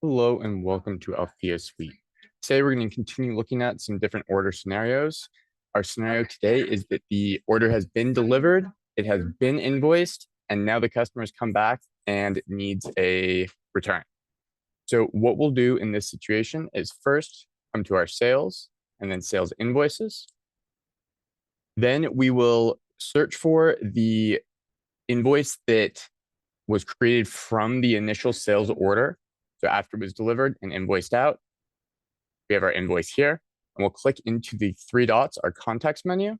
Hello and welcome to Althea Suite. Today we're going to continue looking at some different order scenarios. Our scenario today is that the order has been delivered, it has been invoiced, and now the customer has come back and needs a return. So what we'll do in this situation is first come to our sales and then sales invoices. Then we will search for the invoice that was created from the initial sales order. So after it was delivered and invoiced out, we have our invoice here. And we'll click into the three dots, our context menu,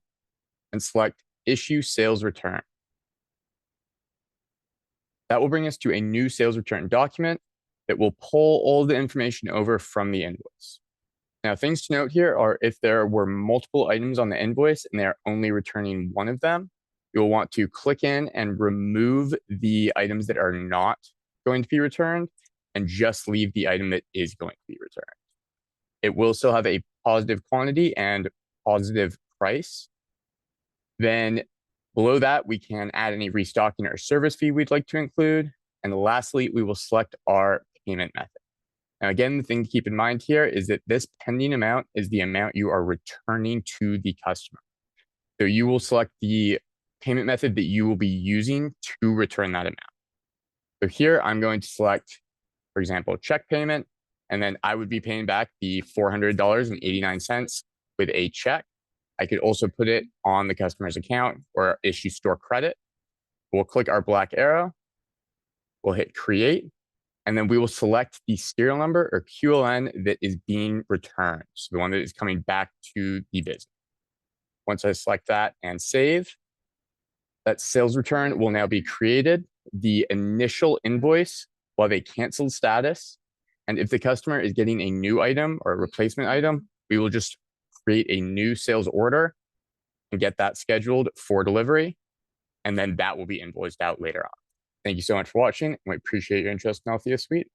and select Issue Sales Return. That will bring us to a new sales return document that will pull all the information over from the invoice. Now, things to note here are if there were multiple items on the invoice and they are only returning one of them, you'll want to click in and remove the items that are not going to be returned and just leave the item that is going to be returned. It will still have a positive quantity and positive price. Then below that, we can add any restocking or service fee we'd like to include. And lastly, we will select our payment method. Now, again, the thing to keep in mind here is that this pending amount is the amount you are returning to the customer. So you will select the payment method that you will be using to return that amount. So here I'm going to select, for example, check payment, and then I would be paying back the $400.89 with a check. I could also put it on the customer's account or issue store credit. We'll click our black arrow. We'll hit create, and then we will select the serial number or QLN that is being returned. So the one that is coming back to the business. Once I select that and save, that sales return will now be created. The initial invoice will have a canceled status. And if the customer is getting a new item or a replacement item, we will just create a new sales order and get that scheduled for delivery. And then that will be invoiced out later on. Thank you so much for watching. And we appreciate your interest in Althea Suite.